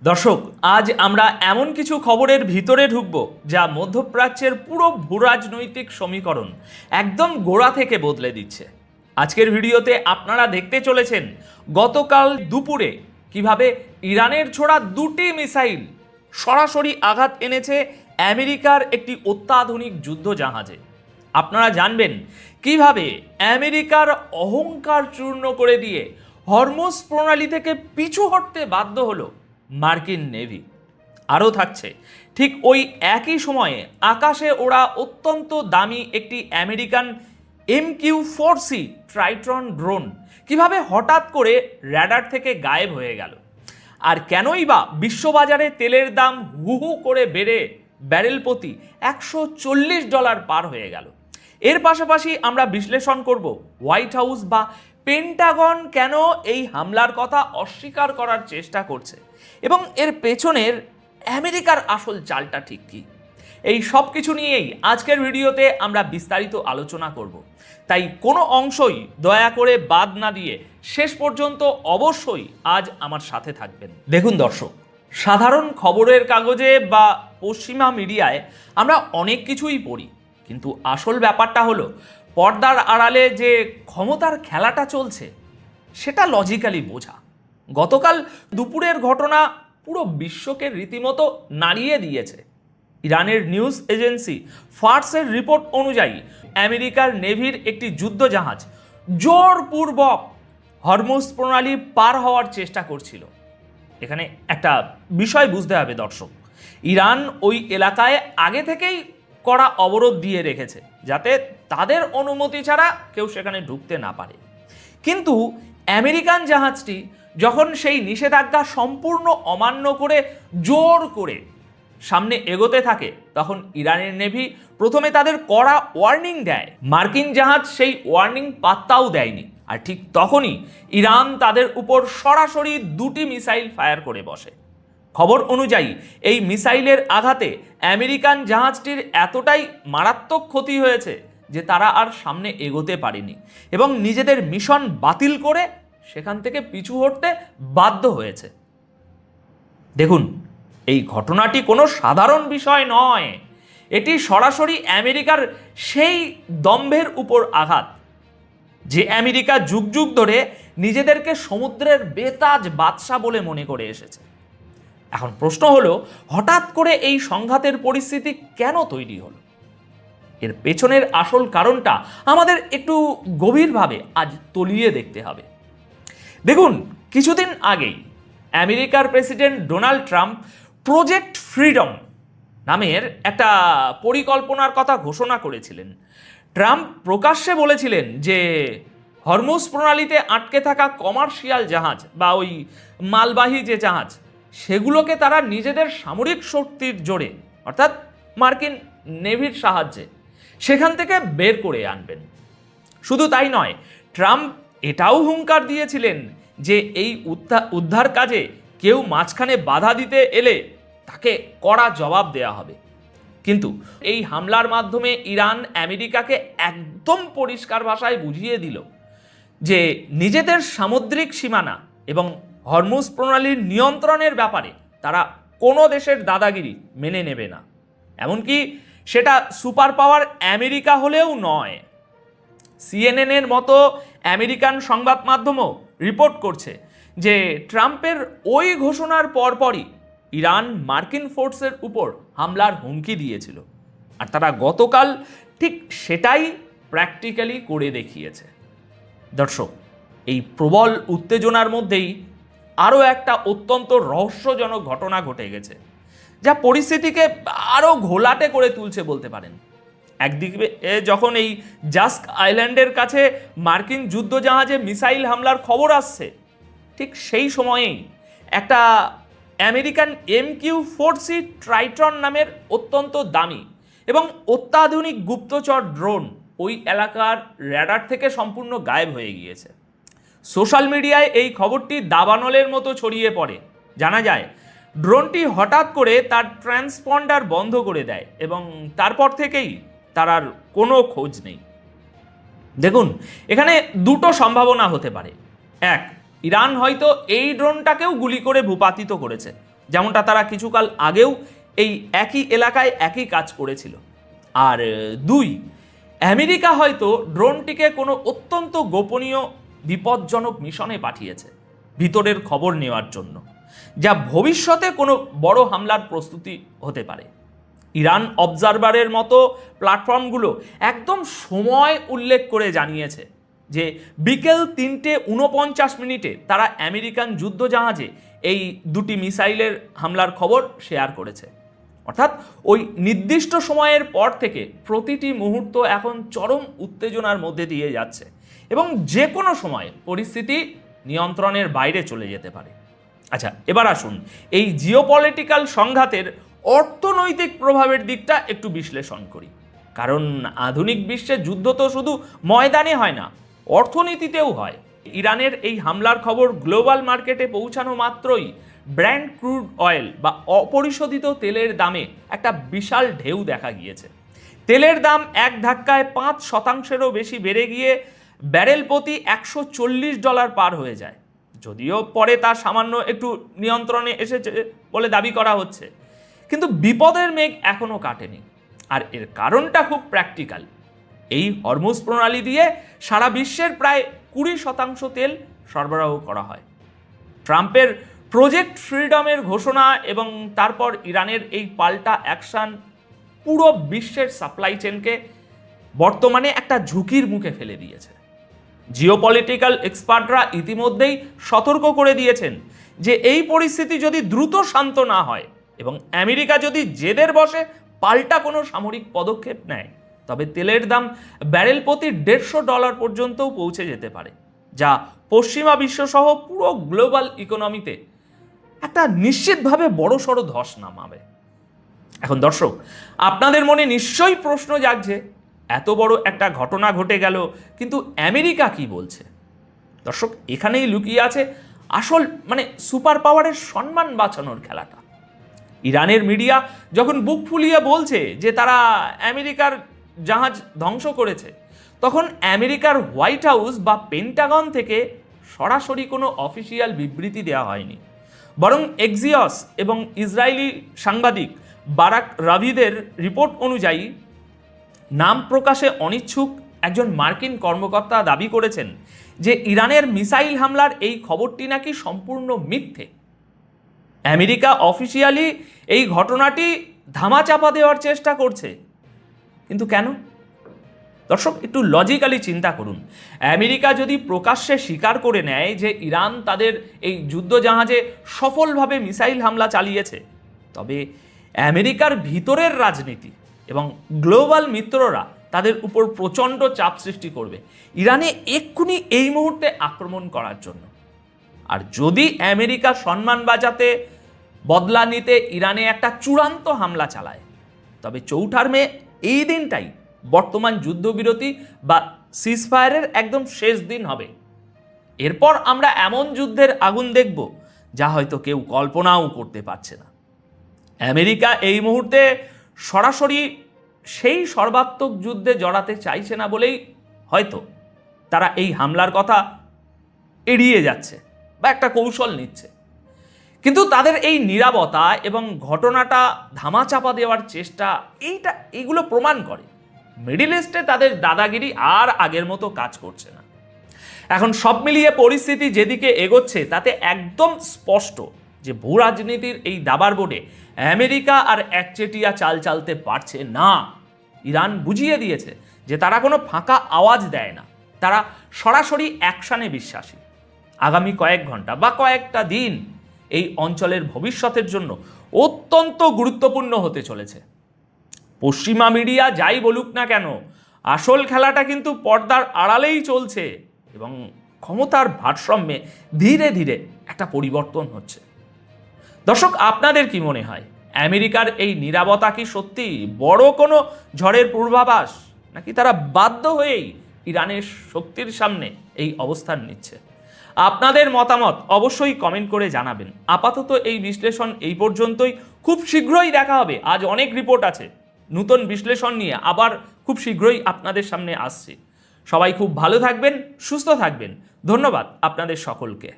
দর্শক, আজ আমরা এমন কিছু খবরের ভিতরে ঢুকব যা মধ্যপ্রাচ্যের পুরো ভূরাজনৈতিক সমীকরণ একদম গোড়া থেকে বদলে দিচ্ছে। আজকের ভিডিওতে আপনারা দেখতে চলেছেন গতকাল দুপুরে কিভাবে ইরানের ছোড়া দুটি মিসাইল সরাসরি আঘাত এনেছে আমেরিকার একটি অত্যাধুনিক যুদ্ধ জাহাজে। আপনারা জানবেন কিভাবে আমেরিকার অহংকার চূর্ণ করে দিয়ে হরমুজ প্রণালী থেকে পিছু হটতে বাধ্য হলো মার্কিন নেভি। আরও থাকছে ঠিক ওই একই সময়ে আকাশে ওড়া অত্যন্ত দামি একটি আমেরিকান MQ-4C ট্রাইটন ড্রোন কিভাবে হঠাৎ করে র্যাডার থেকে গায়েব হয়ে গেল, আর কেনই বা বিশ্ববাজারে তেলের দাম হু হু করে বেড়ে ব্যারেল প্রতি $140 পার হয়ে গেল। এর পাশাপাশি আমরা বিশ্লেষণ করব হোয়াইট হাউস বা পেন্টাগন কেন এই হামলার কথা অস্বীকার করার চেষ্টা করছে এবং এর পেছনের আমেরিকার আসল চালটা ঠিক কী। এই সব কিছু নিয়েই আজকের ভিডিওতে আমরা বিস্তারিত আলোচনা করব, তাই কোনো অংশই দয়া করে বাদ না দিয়ে শেষ পর্যন্ত অবশ্যই আজ আমার সাথে থাকবেন। দেখুন দর্শক, সাধারণ খবরের কাগজে বা পশ্চিমা মিডিয়ায় আমরা অনেক কিছুই পড়ি, কিন্তু আসল ব্যাপারটা হলো পর্দার আড়ালে যে ক্ষমতার খেলাটা চলছে সেটা লজিক্যালি বোঝা। গতকাল দুপুরের ঘটনা পুরো বিশ্বকে রীতিমতো নাড়িয়ে দিয়েছে। ইরানের নিউজ এজেন্সি ফার্সের রিপোর্ট অনুযায়ী আমেরিকার নেভির একটি যুদ্ধ জাহাজ জোরপূর্বক হরমুজ প্রণালী পার হওয়ার চেষ্টা করছিল। এখানে একটা বিষয় বুঝতে হবে দর্শক, ইরান ওই এলাকায় আগে থেকেই কড়া অবরোধ দিয়ে রেখেছে যাতে তাদের অনুমতি ছাড়া কেউ সেখানে ঢুকতে না পারে। কিন্তু আমেরিকান জাহাজটি যখন সেই নিষেধাজ্ঞা সম্পূর্ণ অমান্য করে জোর করে সামনে এগোতে থাকে, তখন ইরানের নেভি প্রথমে তাদের কড়া ওয়ার্নিং দেয়। মার্কিন জাহাজ সেই ওয়ার্নিং পাত্তাও দেয়নি, আর ঠিক তখনই ইরান তাদের উপর সরাসরি দুটি মিসাইল ফায়ার করে বসে। খবর অনুযায়ী এই মিসাইলের আঘাতে আমেরিকান জাহাজটির এতটাই মারাত্মক ক্ষতি হয়েছে যে তারা আর সামনে এগোতে পারেনি এবং নিজেদের মিশন বাতিল করে সেখান থেকে পিছু হটতে বাধ্য হয়েছে। দেখুন, এই ঘটনাটি কোনো সাধারণ বিষয় নয়, এটি সরাসরি আমেরিকার সেই দম্ভের উপর আঘাত যে আমেরিকা যুগ যুগ ধরে নিজেদেরকে সমুদ্রের বেতাজ বাদশা বলে মনে করে এসেছে। এখন প্রশ্ন হলো, হঠাৎ করে এই সংঘাতের পরিস্থিতি কেন তৈরি হলো? এর পেছনের আসল কারণটা আমাদের একটু গভীরভাবে আজ তলিয়ে দেখতে হবে। দেখুন, কিছুদিন আগেই আমেরিকার president Donald Trump project freedom নামের একটা পরিকল্পনার কথা ঘোষণা করেছিলেন। ট্রাম্প প্রকাশ্যে বলেছিলেন যে হরমুজ প্রণালীতে আটকে থাকা কমার্শিয়াল জাহাজ বা ওই মালবাহী যে জাহাজ, সেগুলোকে তারা নিজেদের সামরিক শক্তির জোরে অর্থাৎ মার্কিন নেভির সাহায্যে সেখান থেকে বের করে আনবেন। শুধু তাই নয়, ট্রাম্প এটাও হুঙ্কার দিয়েছিলেন যে এই উদ্ধার কাজে কেউ মাঝখানে বাধা দিতে এলে তাকে কড়া জবাব দেওয়া হবে। কিন্তু এই হামলার মাধ্যমে ইরান আমেরিকাকে একদম পরিষ্কার ভাষায় বুঝিয়ে দিল যে নিজেদের সামুদ্রিক সীমানা এবং হরমুজ প্রণালীর নিয়ন্ত্রণের ব্যাপারে তারা কোনো দেশের দাদাগিরি মেনে নেবে না, এমনকি সেটা সুপার পাওয়ার আমেরিকা হলেও নয়। CNN এর মতো আমেরিকান সংবাদ মাধ্যমও রিপোর্ট করছে যে ট্রাম্পের ওই ঘোষণার পরপরই ইরান মার্কিন ফোর্সের উপর হামলার হুমকি দিয়েছিল, আর তারা গতকাল ঠিক সেটাই প্র্যাকটিক্যালি করে দেখিয়েছে। দর্শক, এই প্রবল উত্তেজনার মধ্যেই আরও একটা অত্যন্ত রহস্যজনক ঘটনা ঘটে গেছে যা পরিস্থিতিকে আরও ঘোলাটে করে তুলছে বলতে পারেন। একদিকে যখন এই জাস্ক আইল্যান্ডের কাছে মার্কিন যুদ্ধজাহাজে মিসাইল হামলার খবর আসছে, ঠিক সেই সময়েই একটা আমেরিকান MQ-4C ট্রাইটন নামের অত্যন্ত দামি এবং অত্যাধুনিক গুপ্তচর ড্রোন ওই এলাকার র্যাডার থেকে সম্পূর্ণ গায়েব হয়ে গিয়েছে। সোশ্যাল মিডিয়ায় এই খবরটি দাবানলের মতো ছড়িয়ে পড়ে। জানা যায় ড্রোনটি হঠাৎ করে তার ট্রান্সপন্ডার বন্ধ করে দেয় এবং তারপর থেকেই তার আর কোনো খোঁজ নেই। দেখুন, এখানে দুটো সম্ভাবনা হতে পারে। এক, ইরান হয়তো এই ড্রোনটাকেও গুলি করে ভূপাতিত করেছে, যেমনটা তারা কিছুকাল আগেও এই একই এলাকায় একই কাজ করেছিল। আর 2, আমেরিকা হয়তো ড্রোনটিকে কোনো অত্যন্ত গোপনীয় বিপজ্জনক মিশনে পাঠিয়েছে ভিতরের খবর নেওয়ার জন্য, যা ভবিষ্যতে কোনো বড় হামলার প্রস্তুতি হতে পারে। ইরান অবজারভারের মতো প্ল্যাটফর্মগুলো একদম সময় উল্লেখ করে জানিয়েছে যে বিকেল 3:49 তারা আমেরিকান যুদ্ধজাহাজে এই 2টি মিসাইলের হামলার খবর শেয়ার করেছে। অর্থাৎ ওই নির্দিষ্ট সময়ের পর থেকে প্রতিটি মুহূর্ত এখন চরম উত্তেজনার মধ্যে দিয়ে যাচ্ছে এবং যে কোনো সময় পরিস্থিতি নিয়ন্ত্রণের বাইরে চলে যেতে পারে। আচ্ছা, এবার আসুন এই জিওপলিটিক্যাল সংঘাতের অর্থনৈতিক প্রভাবের দিকটা একটু বিশ্লেষণ করি। কারণ আধুনিক বিশ্বে যুদ্ধ তো শুধু ময়দানে হয় না, অর্থনীতিতেও হয়। ইরানের এই হামলার খবর গ্লোবাল মার্কেটে পৌঁছানো মাত্রই ব্র্যান্ড ক্রুড অয়েল বা অপরিশোধিত তেলের দামে একটা বিশাল ঢেউ দেখা গিয়েছে। তেলের দাম এক ধাক্কায় 5% বেশি বেড়ে গিয়ে ব্যারেল প্রতি $140 পার হয়ে যায়। যদিও পরে তা সামান্য একটু নিয়ন্ত্রণে এসেছে বলে দাবি করা হচ্ছে, কিন্তু বিপদের মেঘ এখনো কাটেনি। আর এর কারণটা খুব প্র্যাকটিক্যাল। এই হরমুজ প্রণালী দিয়ে সারা বিশ্বের প্রায় 20% তেল সরবরাহ করা হয়। ট্রাম্পের প্রজেক্ট ফ্রিডমের ঘোষণা এবং তারপর ইরানের এই পাল্টা অ্যাকশন পুরো বিশ্বের সাপ্লাই চেনকে বর্তমানে একটা ঝুঁকির মুখে ফেলে দিয়েছে। জিওপলিটিক্যাল এক্সপার্টরা ইতিমধ্যেই সতর্ক করে দিয়েছেন যে এই পরিস্থিতি যদি দ্রুত শান্ত না হয় এবং আমেরিকা যদি জেদের বসে পাল্টা কোনো সামরিক পদক্ষেপ নেয়, তবে তেলের দাম ব্যারেল প্রতি $150 পর্যন্তও পৌঁছে যেতে পারে, যা পশ্চিমা বিশ্বসহ পুরো গ্লোবাল ইকোনমিতে একটা নিশ্চিতভাবে বড়সড় ধস নামাবে। এখন দর্শক, আপনাদের মনে নিশ্চয়ই প্রশ্ন জাগছে, এত বড় একটা ঘটনা ঘটে গেল, কিন্তু আমেরিকা কি বলছে? দর্শক, এখানেই লুকিয়ে আছে আসল সুপার পাওয়ারের সম্মান বাঁচানোর খেলাটা। ইরানের মিডিয়া যখন বুক ফুলিয়ে বলছে যে তারা আমেরিকার জাহাজ ধ্বংস করেছে, তখন আমেরিকার হোয়াইট হাউস বা পেন্টাগন থেকে সরাসরি কোনো অফিসিয়াল বিবৃতি দেওয়া হয়নি, বরং এক্সিওস এবং ইসরায়েলি সাংবাদিক বারাক রাভিদের রিপোর্ট অনুযায়ী নাম প্রকাশে অনিচ্ছুক একজন মার্কিন কর্মকর্তা দাবি করেছেন যে ইরানের মিসাইল হামলার এই খবরটি নাকি সম্পূর্ণ মিথ্যে। আমেরিকা অফিসিয়ালি এই ঘটনাটি ধামাচাপা দেওয়ার চেষ্টা করছে, কিন্তু কেন? দর্শক, একটু লজিক্যালি চিন্তা করুন। আমেরিকা যদি প্রকাশ্যে স্বীকার করে নেয় যে ইরান তাদের এই যুদ্ধজাহাজে সফলভাবে মিসাইল হামলা চালিয়েছে, তবে আমেরিকার ভিতরের রাজনীতি এবং গ্লোবাল মিত্ররা তাদের উপর প্রচণ্ড চাপ সৃষ্টি করবে ইরানে এক্ষুনি এই মুহূর্তে আক্রমণ করার জন্য। আর যদি আমেরিকা সম্মান বাঁচাতে বদলা নিতে ইরানে একটা চূড়ান্ত হামলা চালায়, তবে 4 মে এই দিনটাই বর্তমান যুদ্ধবিরতি বা সিজফায়ারের একদম শেষ দিন হবে। এরপর আমরা এমন যুদ্ধের আগুন দেখব যা হয়তো কেউ কল্পনাও করতে পারছে না। আমেরিকা এই মুহূর্তে সরাসরি সেই সর্বাত্মক যুদ্ধে জড়াতে চাইছে না বলেই হয়তো তারা এই হামলার কথা এড়িয়ে যাচ্ছে বা একটা কৌশল নিচ্ছে। কিন্তু তাদের এই নীরবতা এবং ঘটনাটা ধামাচাপা দেওয়ার চেষ্টা এইগুলো প্রমাণ করে মিডল ইস্টে তাদের দাদাগিরি আর আগের মতো কাজ করছে না। এখন সব মিলিয়ে পরিস্থিতি যেদিকে এগোচ্ছে তাতে একদম স্পষ্ট যে ভূ রাজনীতির এই দাবার বোর্ডে আমেরিকা আর একচেটিয়া চাল চালতে পারছে না। ইরান বুঝিয়ে দিয়েছে যে তারা কোনো ফাঁকা আওয়াজ দেয় না, তারা সরাসরি অ্যাকশনে বিশ্বাসী। আগামী কয়েক ঘন্টা বা কয়েকটা দিন এই অঞ্চলের ভবিষ্যতের জন্য অত্যন্ত গুরুত্বপূর্ণ হতে চলেছে। পশ্চিমা মিডিয়া যাই বলুক না কেন, আসল খেলাটা কিন্তু পর্দার আড়ালেই চলছে এবং ক্ষমতার ভারসাম্যে ধীরে ধীরে একটা পরিবর্তন হচ্ছে। দর্শক, আপনাদের কি মনে হয়, আমেরিকার এই নীরবতা কি সত্যি বড় কোনো ঝড়ের পূর্বাভাস, নাকি তারা বাধ্য হয়েই ইরানের শক্তির সামনে এই অবস্থান নিচ্ছে? আপনাদের মতামত অবশ্যই কমেন্ট করে জানাবেন। আপাতত এই বিশ্লেষণ এই পর্যন্তই। খুব শীঘ্রই দেখা হবে। আজ অনেক রিপোর্ট আছে, নতুন বিশ্লেষণ নিয়ে আবার খুব শীঘ্রই আপনাদের সামনে আসছে। সবাই খুব ভালো থাকবেন, সুস্থ থাকবেন। ধন্যবাদ আপনাদের সকলকে।